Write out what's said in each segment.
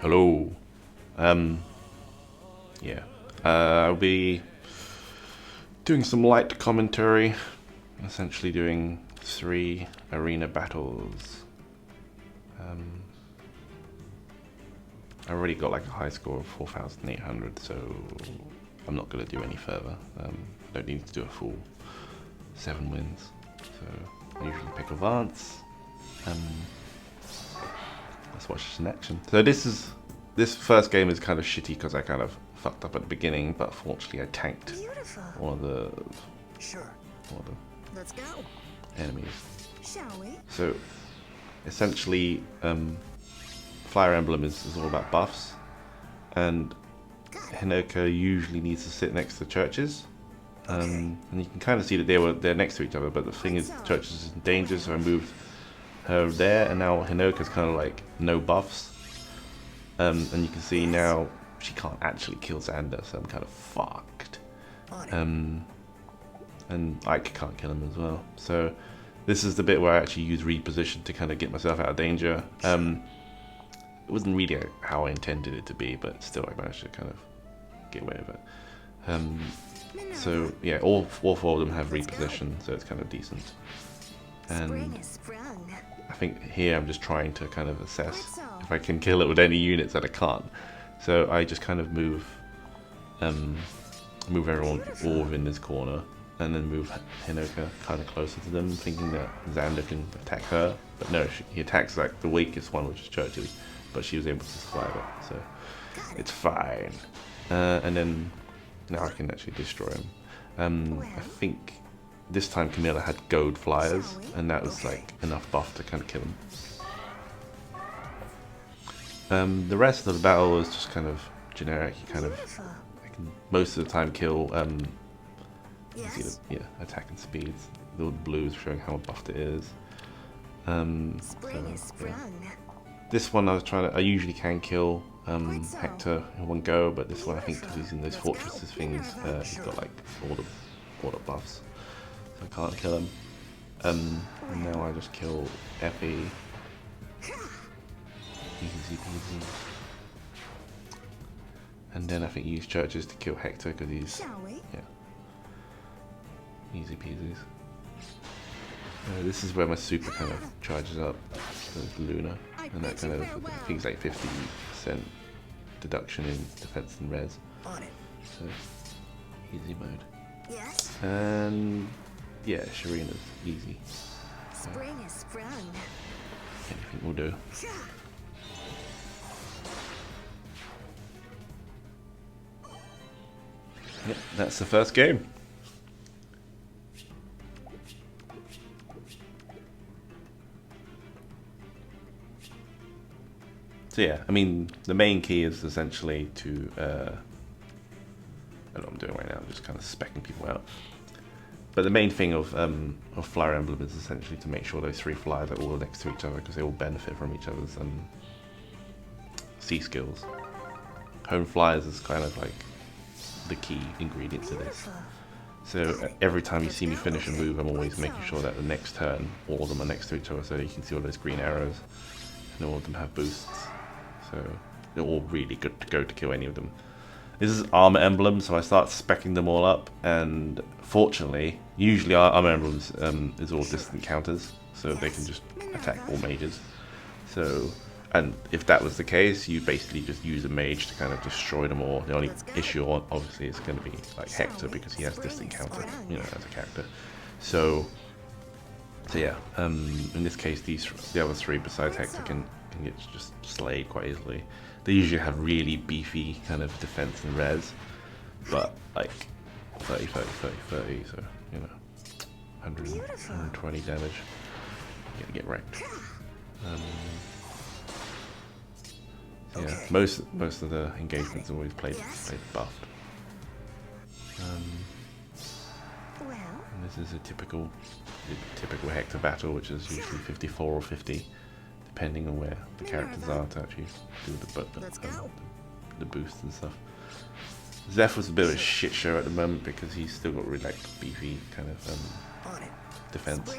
Hello. Um, yeah. I'll be doing some light commentary, essentially doing 3 arena battles. Um, I already got like a high score of 4,800, so I'm not going to do any further. I don't need to do a full 7 wins, so I usually pick advance. Let's watch this in action. So this first game is kind of shitty because I kind of fucked up at the beginning, but fortunately I tanked Beautiful. one of the Sure. Let's go. enemies. Shall we? So essentially, Flier Emblem is all about buffs, and Hinoka usually needs to sit next to churches. And you can kind of see that they're next to each other, but the thing is, the church is in danger, so I moved her there, and now Hinoka's kind of like no buffs. And you can see now she can't actually kill Xander, so I'm kind of fucked. And Ike can't kill him as well. So this is the bit where I actually use reposition to kind of get myself out of danger. It wasn't really how I intended it to be, but still I managed to kind of get away with it. So yeah, all 4 of them have reposition, so it's kind of decent. And I think here I'm just trying to kind of assess if I can kill it with any units that I can't. So I just kind of move everyone all within this corner, and then move Hinoka kind of closer to them, thinking that Xander can attack her. But no, he attacks like the weakest one, which is Churches, but she was able to survive it, so it's fine. And then now I can actually destroy him. I think this time Camilla had gold flyers, and that was like enough buff to kind of kill him. The rest of the battle was just kind of generic. You kind of, I can most of the time kill. You see the attack and speeds. The blues showing how buffed it is. This one I usually can kill Hector in one go, but this one I think because he's in those fortresses things, he's got like all the buffs. I can't kill him. Now I just kill Effie. Easy peasy. And then I think use Churches to kill Hector because he's easy peasies. This is where my super kind of charges up. So it's Luna, and that kind of I think it's like 50% deduction in defense and res. So easy mode. Yes. And yeah, Sharina's easy. Spring is sprung. Anything will do. Yep, that's the first game. So yeah, I mean, the main key is essentially to, I don't know what I'm doing right now, I'm just kind of specking people out. But the main thing of Flier Emblem is essentially to make sure those 3 flyers are all next to each other, because they all benefit from each other's C skills. Home flyers is kind of like the key ingredient to this. So every time you see me finish a move, I'm always making sure that the next turn, all of them are next to each other, so you can see all those green arrows, and all of them have boosts. So they're all really good to go to kill any of them. This is Armor Emblem, so I start speccing them all up, and fortunately, usually Armor Emblems is all distant counters, so they can just attack all mages. So, and if that was the case, you basically just use a mage to kind of destroy them all. The only issue, obviously, is going to be like Hector, because he has distant counter, you know, as a character. So yeah, in this case, the other 3 besides Hector can get just slayed quite easily. They usually have really beefy kind of defense and res, but like 30, 30, 30, 30, so, you know, 100, 120 damage. You're gonna get wrecked. Yeah, most of the engagements are always played buffed. And this is a typical Hector battle, which is usually 54 or 50, depending on where the characters are to actually do the boosts and stuff. Zeph was a bit of a shit show at the moment because he's still got really like beefy kind of defense.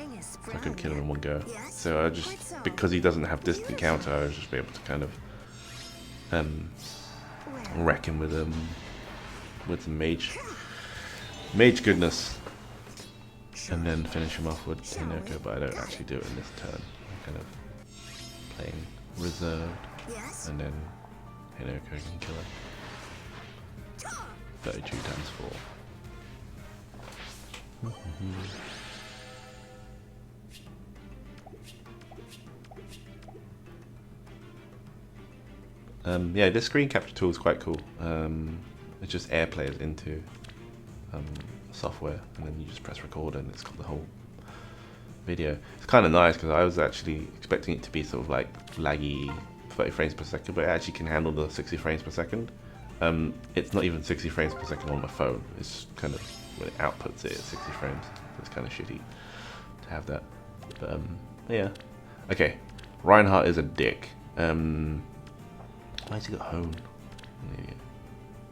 I couldn't kill him in one go. So I just, because he doesn't have distant counter, I was just able to kind of wreck him with some mage goodness, and then finish him off with Hinoko. But I don't actually do it in this turn. I'm kind of playing reserved, and then Hinoko can kill him. 32 times 4. Yeah, this screen capture tool is quite cool. It just airplays into software, and then you just press record, and it's got the whole video. It's kind of nice because I was actually expecting it to be sort of like laggy 30 frames per second, but it actually can handle the 60 frames per second. It's not even 60 frames per second on my phone. It's kind of when it outputs it at 60 frames. So it's kind of shitty to have that. But yeah. Okay, Reinhardt is a dick. Why's he got Hone?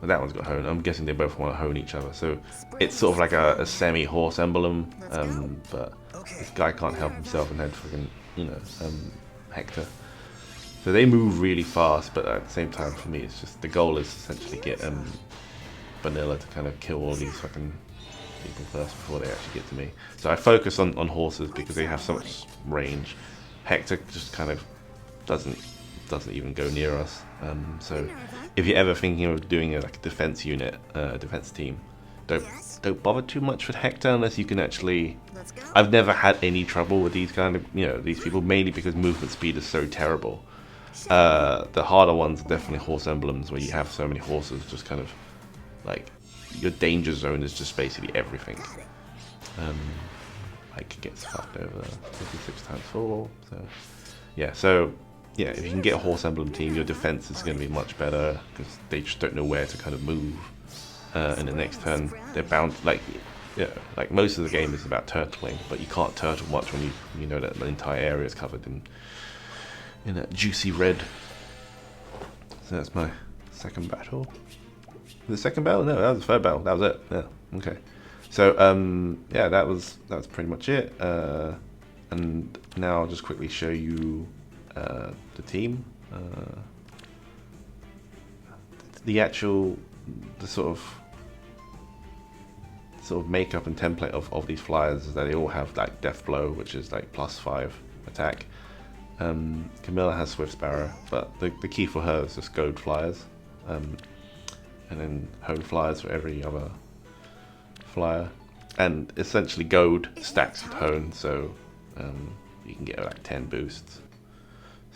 Well, that one's got Hone. I'm guessing they both want to hone each other. So it's sort of like a semi-horse emblem, but this guy can't help himself and then fucking, Hector. So they move really fast, but at the same time, for me, it's just the goal is essentially get Vanilla to kind of kill all these fucking people first before they actually get to me. So I focus on horses because they have so much range. Hector just kind of doesn't even go near us. So if you're ever thinking of doing like a defense unit, defense team, don't bother too much with Hector unless you can actually. I've never had any trouble with these kind of these people, mainly because movement speed is so terrible. The harder ones are definitely horse emblems, where you have so many horses, just kind of like your danger zone is just basically everything. Like gets fucked over 56 times 4. So yeah, if you can get a horse emblem team, your defense is going to be much better because they just don't know where to kind of move. In the next turn, they're bound like most of the game is about turtling, but you can't turtle much when you know that the entire area is covered in that juicy red. So that's my second battle. The second battle? No, that was the third battle. That was it. Yeah. Okay. So yeah, that was pretty much it. And now I'll just quickly show you the team. The sort of makeup and template of these flyers is that they all have like Death Blow, which is like +5 attack. Camilla has Swift Sparrow, but the key for her is just goad flyers, and then hone flyers for every other flyer, and essentially goad stacks with hone, so you can get like 10 boosts.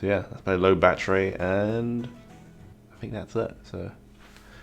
So yeah, that's my low battery, and I think that's it. So